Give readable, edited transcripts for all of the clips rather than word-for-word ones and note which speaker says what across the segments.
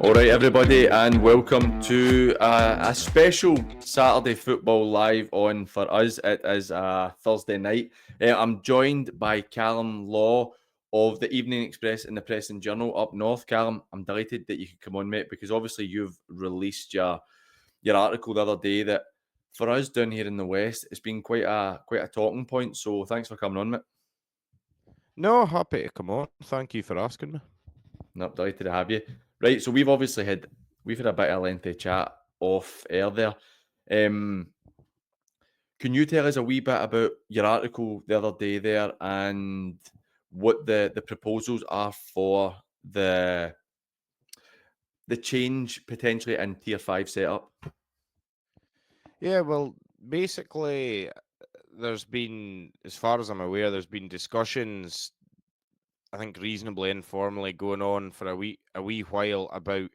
Speaker 1: All right, everybody, and welcome to a special Saturday Football Live on for us. It is Thursday night. I'm joined by Callum Law of the Evening Express and the Press and Journal up north. Callum, I'm delighted that you could come on, mate, because obviously you've released your article the other day that for us down here in the West, it's been quite a talking point. So thanks for coming on, mate.
Speaker 2: No, happy to come on. Thank you for asking me.
Speaker 1: No, delighted to have you. Right, so we've had a bit of a lengthy chat off air there. Can you tell us a wee bit about your article the other day there and what the proposals are for the change potentially in Tier 5 setup?
Speaker 2: Yeah, well, basically, there's been, as far as I'm aware, there's been discussions, I think reasonably informally, going on for a wee while about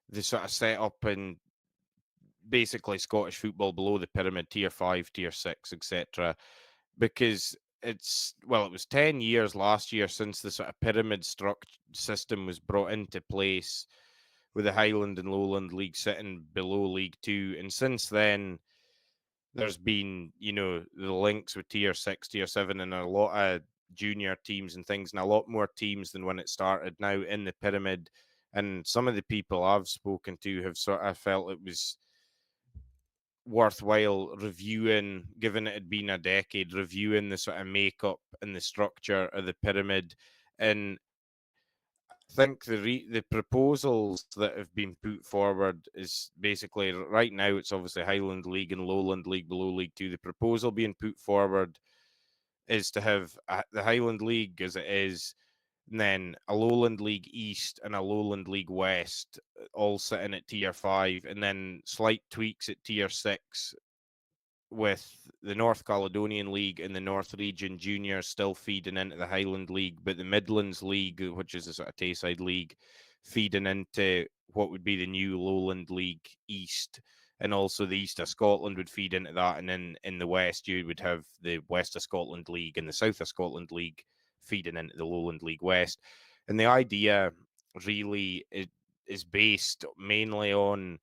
Speaker 2: the sort of setup in basically Scottish football below the pyramid, Tier 5, Tier 6, etc. Because it was 10 years last year since the sort of pyramid system was brought into place, with the Highland and Lowland League sitting below League Two. And since then, there's been, the links with Tier 6, Tier 7, and a lot of junior teams and things, and a lot more teams than when it started now in the pyramid. And some of the people I've spoken to have sort of felt it was worthwhile reviewing, given it had been a decade, reviewing the sort of makeup and the structure of the pyramid. And I think the proposals that have been put forward is basically, right now it's obviously Highland League and Lowland League below League Two. The proposal being put forward is to have the Highland League as it is, and then a Lowland League East and a Lowland League West, all sitting at Tier 5, and then slight tweaks at Tier 6, with the North Caledonian League and the North Region Juniors still feeding into the Highland League, but the Midlands League, which is a sort of Tayside League, feeding into what would be the new Lowland League East. And also the East of Scotland would feed into that. And then in the West, you would have the West of Scotland League and the South of Scotland League feeding into the Lowland League West. And the idea really is based mainly on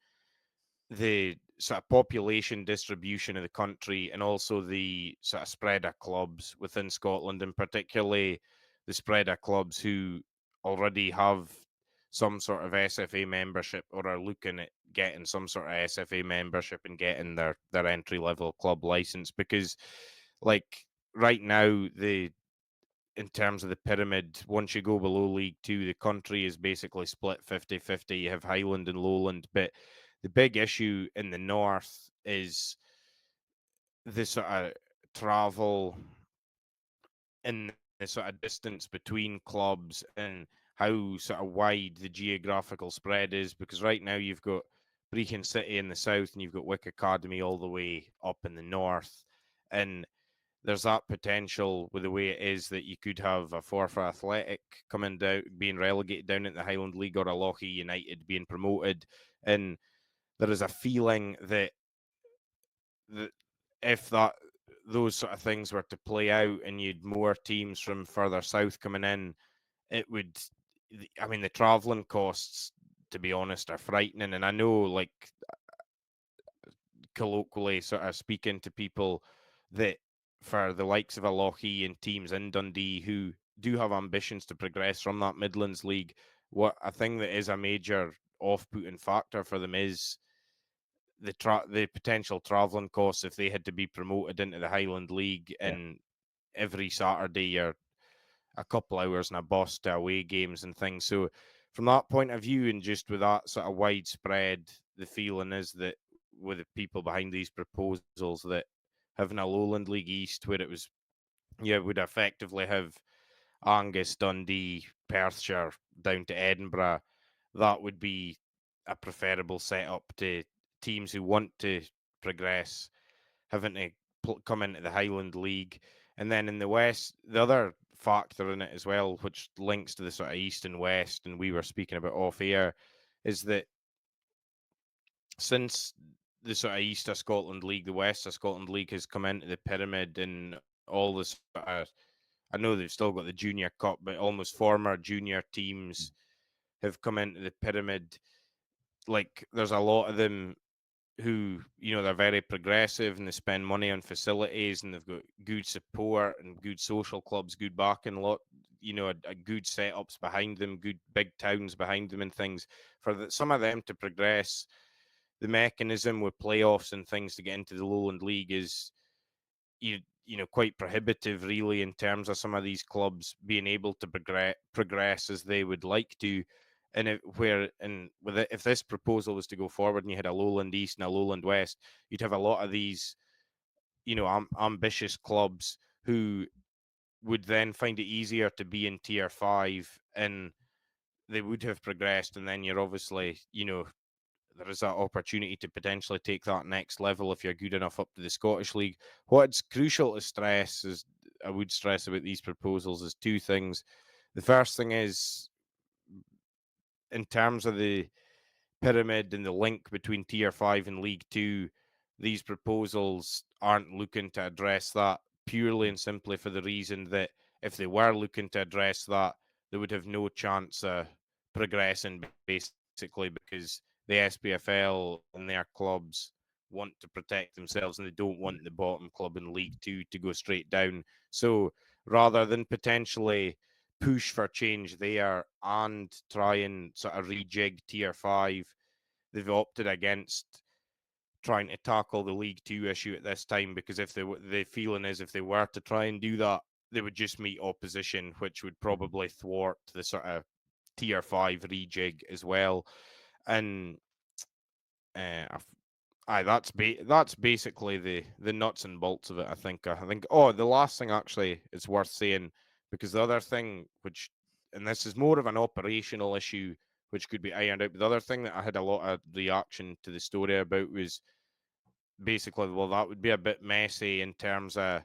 Speaker 2: the sort of population distribution of the country, and also the sort of spread of clubs within Scotland, and particularly the spread of clubs who already have some sort of SFA membership or are looking at getting some sort of SFA membership and getting their entry level club license. Because, like, right now, in terms of the pyramid, once you go below League Two, the country is basically split 50-50. You have Highland and Lowland, but the big issue in the north is the sort of travel and the sort of distance between clubs, and how sort of wide the geographical spread is. Because right now you've got Brechin City in the south, and you've got Wick Academy all the way up in the north. And there's that potential with the way it is that you could have a Forfar Athletic coming down, being relegated down into the Highland League, or a Lochie United being promoted. And there is a feeling that if those sort of things were to play out and you'd more teams from further south coming in, it would, I mean, the travelling costs, to be honest, are frightening. And I know, like, colloquially sort of speaking to people, that for the likes of a Lochie and teams in Dundee who do have ambitions to progress from that Midlands League, what a thing that is a major off-putting factor for them is the potential travelling costs if they had to be promoted into the Highland League. And every Saturday you're a couple hours in a bus to away games and things. So from that point of view, and just with that sort of widespread, the feeling is that with the people behind these proposals, that having a Lowland League East where it was, would effectively have Angus, Dundee, Perthshire down to Edinburgh, that would be a preferable setup to teams who want to progress, having to come into the Highland League. And then in the West, the other factor in it as well, which links to the sort of East and West, and we were speaking about off air, is that since the sort of East of Scotland League, the West of Scotland League has come into the pyramid, and all this, I know they've still got the Junior Cup, but almost former junior teams have come into the pyramid, like there's a lot of them who, they're very progressive and they spend money on facilities and they've got good support and good social clubs, good backing, a good setups behind them, good big towns behind them and things. Some of them to progress, the mechanism with playoffs and things to get into the Lowland League is quite prohibitive, really, in terms of some of these clubs being able to progress as they would like to. And if this proposal was to go forward, and you had a Lowland East and a Lowland West, you'd have a lot of these, ambitious clubs who would then find it easier to be in Tier 5, and they would have progressed. And then you're obviously, there is that opportunity to potentially take that next level if you're good enough up to the Scottish League. What's crucial to stress is, I would stress about these proposals, is two things. The first thing is, in terms of the pyramid and the link between Tier 5 and League 2, these proposals aren't looking to address that, purely and simply for the reason that if they were looking to address that, they would have no chance of progressing, basically, because the SPFL and their clubs want to protect themselves and they don't want the bottom club in League 2 to go straight down. So rather than potentially push for change there and try and sort of rejig Tier 5, they've opted against trying to tackle the League 2 issue at this time, because if the feeling is if they were to try and do that, they would just meet opposition, which would probably thwart the sort of Tier 5 rejig as well. And that's basically the nuts and bolts of it. I think. Oh, the last thing actually is worth saying, because the other thing, and this is more of an operational issue, which could be ironed out. But the other thing that I had a lot of reaction to the story about was basically, well, that would be a bit messy in terms of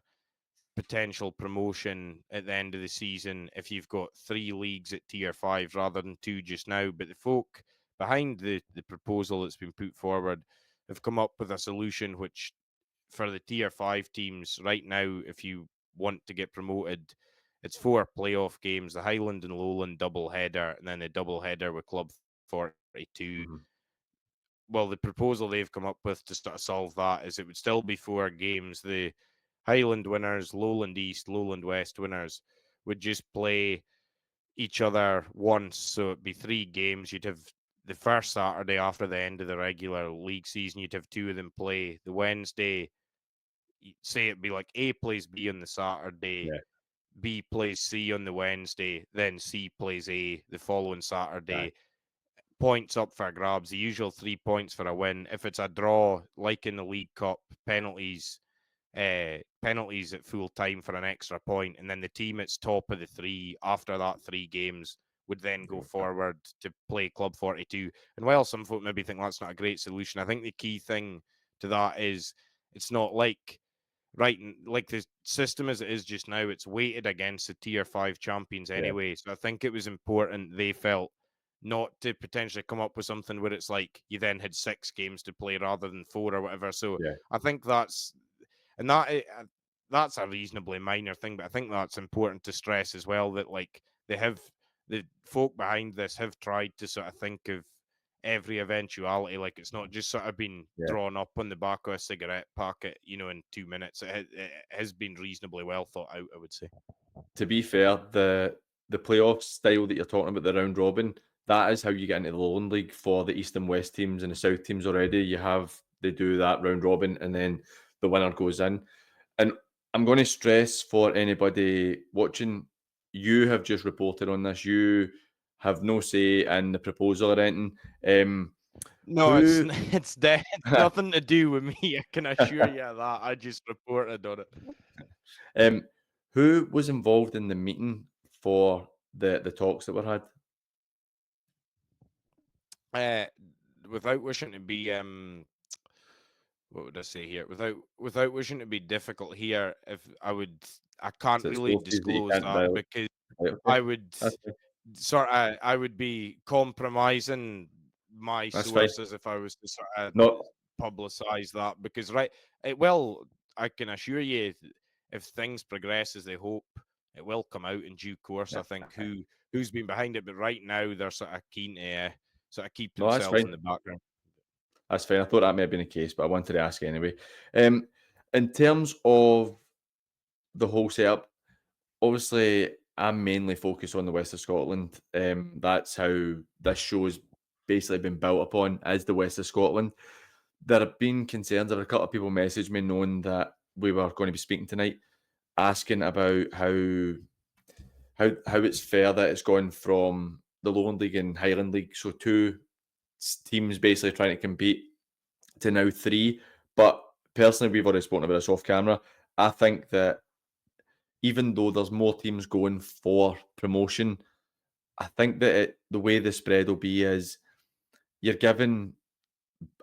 Speaker 2: potential promotion at the end of the season if you've got 3 leagues at Tier 5 rather than 2 just now. But the folk behind the proposal that's been put forward have come up with a solution which, for the Tier 5 teams right now, if you want to get promoted, it's 4 playoff games, the Highland and Lowland double header, and then the double header with Club 42.
Speaker 1: Mm-hmm.
Speaker 2: Well, the proposal they've come up with to sort of solve that is it would still be 4 games. The Highland winners, Lowland East, Lowland West winners would just play each other once. So it'd be 3 games. You'd have the first Saturday after the end of the regular league season, you'd have 2 of them play. The Wednesday, say it'd be like A plays B on the Saturday,
Speaker 1: Yeah.
Speaker 2: B plays C on the Wednesday, then C plays A the following
Speaker 1: Aye.
Speaker 2: Saturday. Points up for grabs, the usual 3 points for a win. If it's a draw, like in the League Cup, penalties at full time for an extra point, and then the team that's top of the 3 after that 3 games would then go forward to play Club 42. And while some folk maybe think that's not a great solution, I think the key thing to that is it's not like like the system as it is just now, it's weighted against the Tier 5 champions
Speaker 1: Yeah.
Speaker 2: anyway. So I think it was important, they felt, not to potentially come up with something where it's like you then had 6 games to play rather than 4 or whatever. So
Speaker 1: Yeah.
Speaker 2: I think that's a reasonably minor thing, but I think that's important to stress as well, that like the folk behind this have tried to sort of think of every eventuality. Like it's not just sort of been
Speaker 1: Yeah.
Speaker 2: drawn up on the back of a cigarette packet, in 2 minutes. It has been reasonably well thought out, I would say.
Speaker 1: To be fair, the playoff style that you're talking about, the round robin, that is how you get into the Lowland League for the East and West teams and the South teams already. They do that round robin and then the winner goes in. And I'm going to stress for anybody watching, you have just reported on this. You have no say in the proposal or anything.
Speaker 2: No, it's
Speaker 1: Who
Speaker 2: it's dead. It's nothing to do with me. I can assure you of that. I just reported on it.
Speaker 1: um, who was involved in the meeting for the talks that were had?
Speaker 2: Uh, Without wishing to be what would I say here? Without wishing to be difficult here, I can't
Speaker 1: So it's
Speaker 2: really
Speaker 1: sources that you
Speaker 2: disclose
Speaker 1: can't
Speaker 2: that
Speaker 1: dial.
Speaker 2: because
Speaker 1: Right, okay.
Speaker 2: I would
Speaker 1: That's fine.
Speaker 2: I would be compromising my
Speaker 1: That's fine.
Speaker 2: sources if I was to sort of
Speaker 1: Not
Speaker 2: publicize that, because I can assure you, if things progress as they hope it will come out in due course. I think who's been behind it, but right now they're sort of keen to sort of keep
Speaker 1: No, that's
Speaker 2: themselves in
Speaker 1: fine.
Speaker 2: the background.
Speaker 1: That's fine. I thought that may have been the case, but I wanted to ask anyway. Um, in terms of the whole setup, obviously, I'm mainly focused on the west of Scotland. That's how this show has basically been built upon, as the west of Scotland. There have been concerns. There were a couple of people messaged me knowing that we were going to be speaking tonight, asking about how it's fair that it's gone from the Lowland League and Highland League, so two teams basically trying to compete, to now three. But personally, we've already spoken about this off camera. I think that even though there's more teams going for promotion, I think that the way the spread will be is you're giving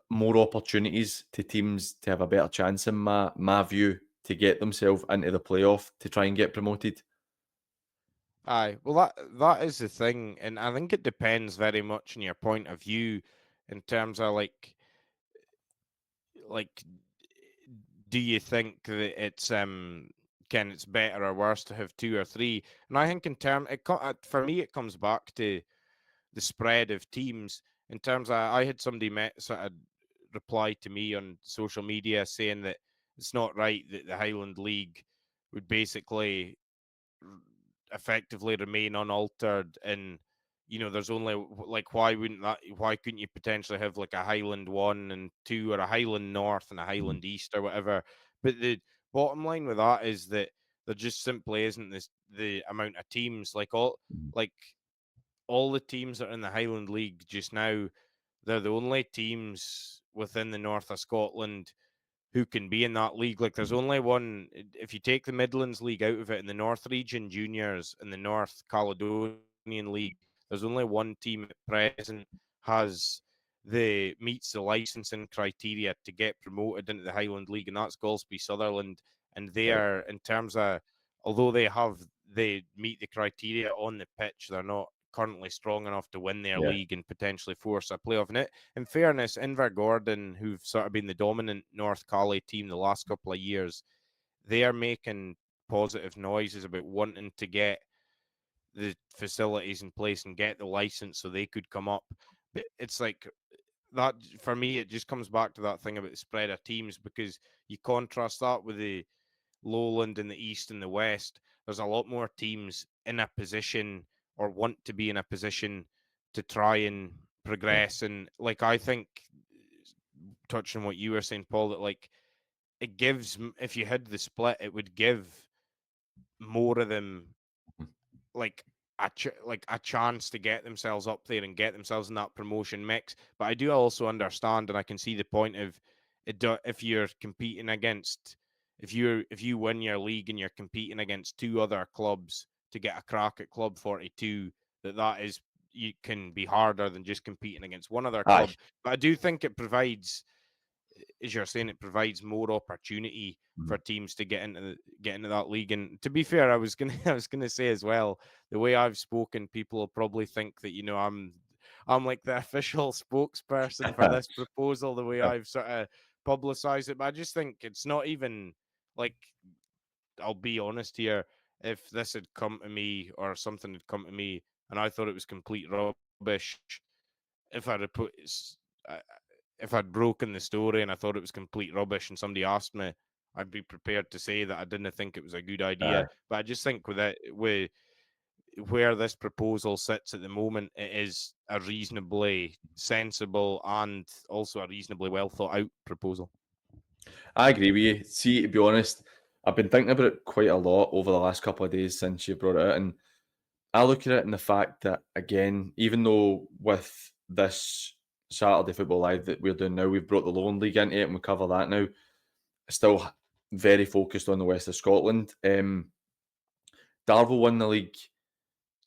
Speaker 1: more opportunities to teams to have a better chance, in my view, to get themselves into the playoff to try and get promoted.
Speaker 2: Aye, well that is the thing, and I think it depends very much on your point of view in terms of like do you think that it's better or worse to have two or three? And I think for me it comes back to the spread of teams in terms of I had somebody sort of reply to me on social media saying that it's not right that the Highland League would basically effectively remain unaltered, and there's only like why couldn't you potentially have like a Highland 1 and 2 or a Highland North and a
Speaker 1: Mhm.
Speaker 2: Highland East or whatever? But the bottom line with that is that there just simply isn't the amount of teams.
Speaker 1: Mhm.
Speaker 2: Like all the teams that are in the Highland League just now, they're the only teams within the north of Scotland who can be in that league. Like, there's only one. If you take the Midlands League out of it, in the North Region Juniors and the North Caledonian League, there's only one team at present has the meets the licensing criteria to get promoted into the Highland League, and that's Golspie Sutherland. And they
Speaker 1: Right.
Speaker 2: are, in terms of, although they meet the criteria on the pitch, they're not currently strong enough to win their
Speaker 1: Yeah.
Speaker 2: league and potentially force a playoff in it. In fairness, Invergordon, who've sort of been the dominant North Cali team the last couple of years, they are making positive noises about wanting to get the facilities in place and get the license so they could come up. But it's like that for me, it just comes back to that thing about the spread of teams, because you contrast that with the Lowland in the East and the West. There's a lot more teams in a position or want to be in a position to try and
Speaker 1: Yeah.
Speaker 2: progress. And like, I think, touching on what you were saying, Paul, that like it gives, if you had the split, it would give more of them
Speaker 1: Mhm.
Speaker 2: like like a chance to get themselves up there and get themselves in that promotion mix. But I do also understand, and I can see the point of it. If you're competing against, if you win your league and you're competing against two other clubs to get a crack at Club 42, that is, you can be harder than just competing against one other
Speaker 1: Aye.
Speaker 2: club. But I do think it provides, as you're saying, it provides more opportunity
Speaker 1: Mhm.
Speaker 2: for teams to get into that league. And to be fair, I was gonna I was gonna say as well, the way I've spoken, people will probably think that I'm like the official spokesperson for this proposal. The way I've sort of publicized it, but I just think it's not even like, I'll be honest here. If this had come to me, or something had come to me, and I thought it was complete rubbish, if I'd have put if I'd broken the story and I thought it was complete rubbish and somebody asked me, I'd be prepared to say that I didn't think it was a good idea.
Speaker 1: Aye.
Speaker 2: But I just think with where this proposal sits at the moment, it is a reasonably sensible and also a reasonably well thought out proposal.
Speaker 1: I agree with you. See, to be honest, I've been thinking about it quite a lot over the last couple of days since you brought it out, and I look at it in the fact that, again, even though with this Saturday Football Live that we're doing now, we've brought the Lowland League into it and we cover that now, still very focused on the west of Scotland. Darvel won the league,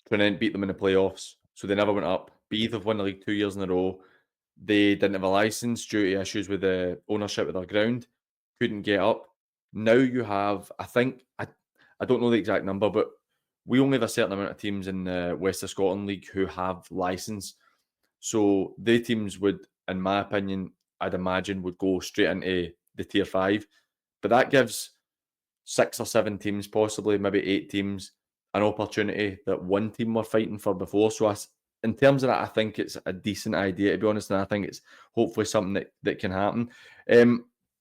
Speaker 1: Trinent beat them in the playoffs, so they never went up. Beath have won the league 2 years in a row. They didn't have a license due to issues with the ownership of their ground, couldn't get up. Now you have, I think, I don't know the exact number, but we only have a certain amount of teams in the West of Scotland League who have license. So the teams would, in my opinion, I'd imagine would go straight into the tier five. But that gives 6 or 7 teams, possibly maybe 8 teams, an opportunity that one team were fighting for before. So in terms of that, I think it's a decent idea, to be honest, and I think it's hopefully something that can happen.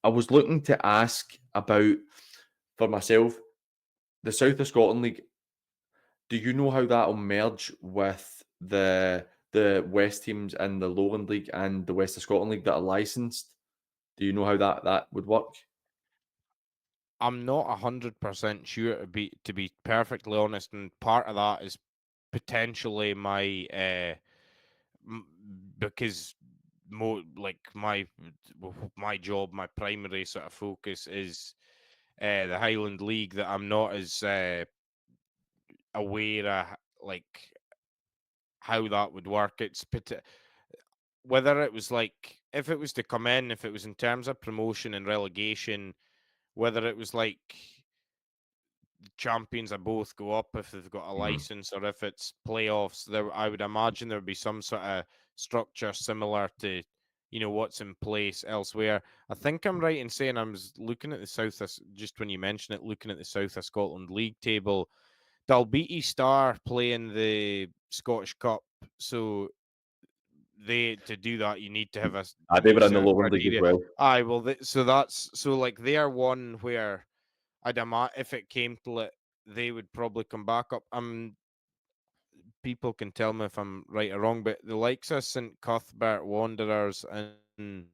Speaker 1: I was looking to ask about, for myself, the South of Scotland League. Do you know how that'll merge with the West teams in the Lowland League and the West of Scotland League that are licensed? Do you know how that would work?
Speaker 2: I'm not 100% sure, to be perfectly honest, and part of that is potentially my because my job, my primary sort of focus is the Highland League, that I'm not as aware of like how that would work. Whether it was like, if it was to come in, if it was in terms of promotion and relegation, whether it was like the champions of both go up if they've got a
Speaker 1: Mhm,
Speaker 2: license, or if it's playoffs, there I would imagine there would be some sort of structure similar to what's in place elsewhere. I think I'm right in saying, I was looking at the just when you mentioned it, looking at the South of Scotland League table. Dalbeattie Star play in the Scottish Cup, so to do that you need to have
Speaker 1: They were in the
Speaker 2: certain
Speaker 1: Lowland League as
Speaker 2: criteria.
Speaker 1: well.
Speaker 2: Aye, well, so like they are one where if it came to it, they would probably come back up. People can tell me if I'm right or wrong, but the likes of St Cuthbert Wanderers and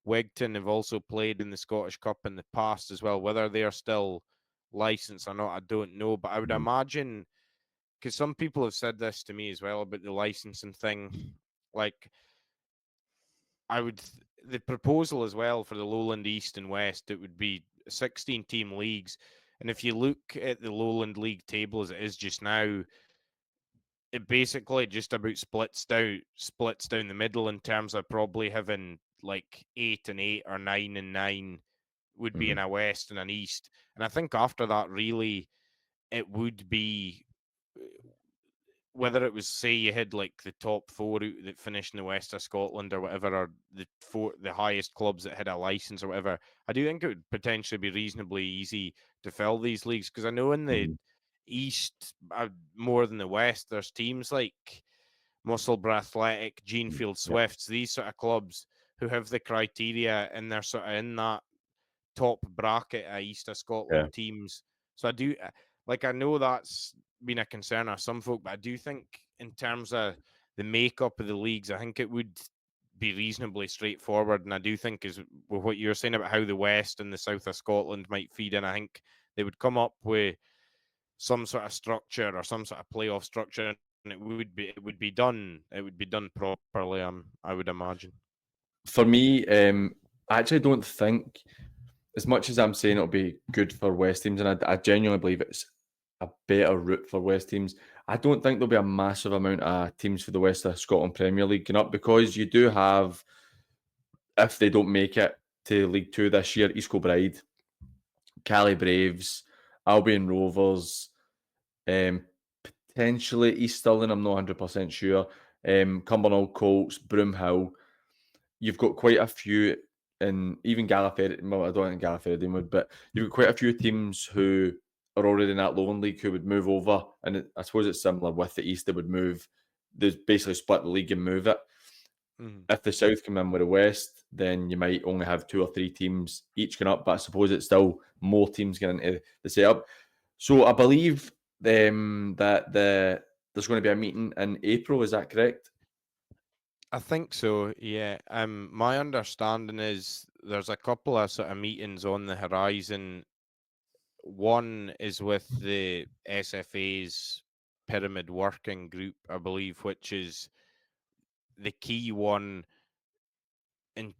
Speaker 2: Wigton have also played in the Scottish Cup in the past as well. Whether they are still licensed or not, I don't know. But I would
Speaker 1: Mhm,
Speaker 2: imagine, because some people have said this to me as well about the licensing thing, like the proposal as well for the Lowland East and West, it would be 16 team leagues. And if you look at the Lowland League table as it is just now, it basically just about splits down the middle, in terms of probably having like 8 and 8 or 9 and 9 would be in
Speaker 1: mhm,
Speaker 2: a West and an East. And I think after that, really, it would be, whether it was, say, you had like the top four that finished in the West of Scotland or whatever, or the highest clubs that had a license or whatever. I do think it would potentially be reasonably easy to fill these leagues, because I know in the
Speaker 1: mhm.
Speaker 2: East, more than the West, there's teams like Musselburgh Athletic, Genefield
Speaker 1: Yeah,
Speaker 2: Swifts, these sort of clubs who have the criteria, and they're sort of in that top bracket of East of
Speaker 1: yeah.
Speaker 2: Scotland teams. So I do, I know that's been a concern of some folk, but I do think in terms of the makeup of the leagues, I think it would be reasonably straightforward. And I do think, is with what you're saying about how the West and the South of Scotland might feed in, I think they would come up with some sort of structure or some sort of playoff structure, and it would be done properly. I would imagine.
Speaker 1: For me, I actually don't think, as much as I'm saying it'll be good for West teams, and I genuinely believe it's a better route for West teams, I don't think there'll be a massive amount of teams for the West of Scotland Premier League going up, because you do have, if they don't make it to League Two this year, East Kilbride, Cali Braves, Albion Rovers, um, potentially East Stirling, I'm not 100% sure, Cumbernauld Colts, Broomhill. You've got quite a few, and even Galliford. Well, I don't think Galliford would, but you've got quite a few teams who are already in that Lowland League who would move over. And I suppose it's similar with the East. They would move. They basically split the league and move it.
Speaker 2: Mhm.
Speaker 1: If the South come in with the West, then you might only have two or three teams each going up. But I suppose it's still more teams getting into the setup. So I believe that there's going to be a meeting in April. Is that correct?
Speaker 2: I think so, yeah. My understanding is there's a couple of sort of meetings on the horizon. One is with the SFA's Pyramid Working Group, I believe, which is the key one in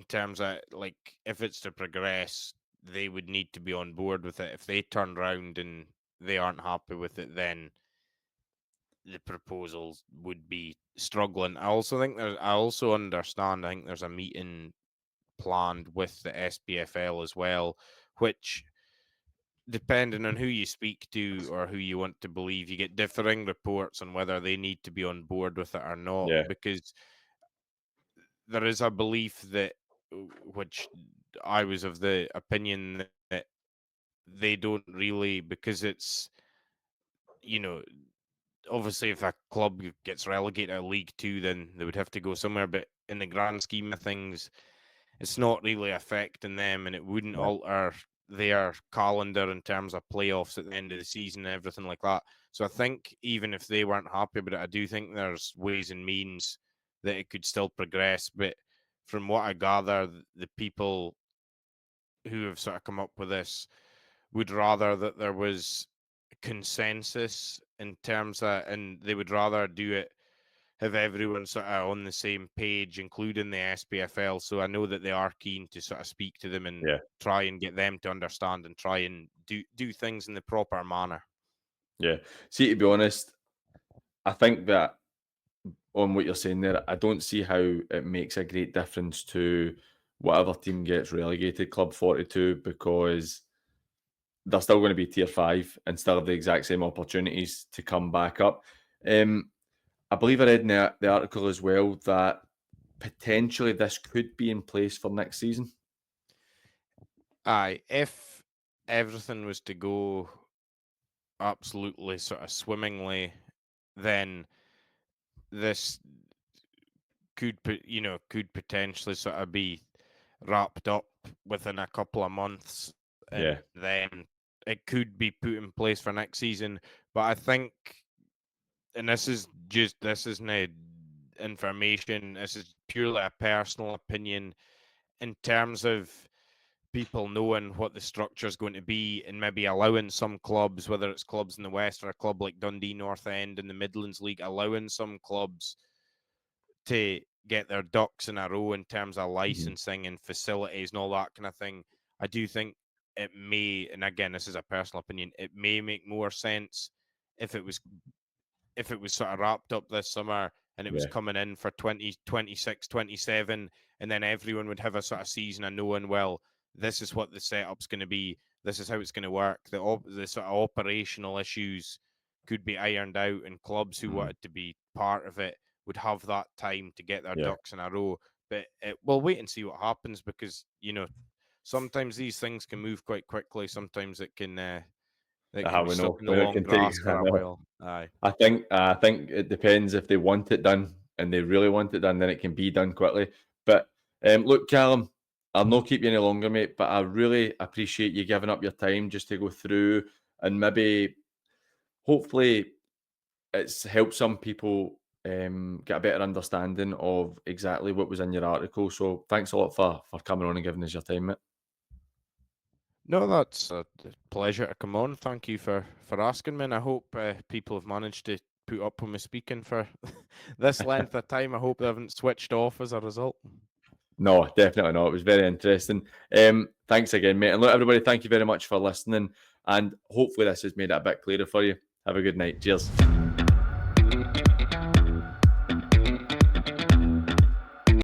Speaker 2: terms of, like, if it's to progress, they would need to be on board with it. If they turn around and they aren't happy with it, then the proposals would be struggling. I also understand, I think there's a meeting planned with the SPFL as well, which, depending on who you speak to or who you want to believe, you get differing reports on whether they need to be on board with it or not,
Speaker 1: Yeah.
Speaker 2: because there is a belief that, which I was of the opinion that they don't really, because obviously if a club gets relegated out of League Two, then they would have to go somewhere. But in the grand scheme of things, it's not really affecting them, and it wouldn't alter their calendar in terms of playoffs at the end of the season and everything like that. So I think even if they weren't happy about it, I do think there's ways and means that it could still progress. But from what I gather, the people who have sort of come up with this would rather that there was consensus in terms of, and they would rather do it, have everyone sort of on the same page, including the SPFL. So I know that they are keen to sort of speak to them and try and get them to understand and try and do things in the proper manner.
Speaker 1: Yeah. See, to be honest, I think that on what you're saying there, I don't see how it makes a great difference to whatever team gets relegated, Club 42, because they're still going to be tier 5 and still have the exact same opportunities to come back up. I believe I read in the article as well that potentially this could be in place for next season.
Speaker 2: Aye, if everything was to go absolutely sort of swimmingly, then this could potentially sort of be wrapped up within a couple of months, and then it could be put in place for next season. But I think, and this isn't information, this is purely a personal opinion in terms of people knowing what the structure is going to be and maybe allowing some clubs, whether it's clubs in the West or a club like Dundee North End in the Midlands League, allowing some clubs to get their ducks in a row in terms of licensing and facilities and all that kind of thing. I do think it may, and again, this is a personal opinion, it may make more sense if it was sort of wrapped up this summer and it was coming in for 2026, 27, and then everyone would have a sort of season of knowing, well, this is what the setup's going to be, this is how it's going to work. The sort of operational issues could be ironed out, and clubs who wanted to be part of it would have that time to get their ducks in a row. But we'll wait and see what happens, because sometimes these things can move quite quickly. Sometimes it can be stuck in the long grass for a while. Aye.
Speaker 1: I think it depends. If they want it done and they really want it done, then it can be done quickly. But look, Callum, I'll not keep you any longer, mate, but I really appreciate you giving up your time just to go through and maybe, hopefully, it's helped some people get a better understanding of exactly what was in your article. So thanks a lot for coming on and giving us your time, mate.
Speaker 2: No, that's a pleasure to come on. Thank you for asking me, and I hope people have managed to put up with me speaking for this length of time. I hope they haven't switched off as a result.
Speaker 1: No, definitely not. It was very interesting. Thanks again, mate. And look, everybody, thank you very much for listening. And hopefully this has made it a bit clearer for you. Have a good night. Cheers.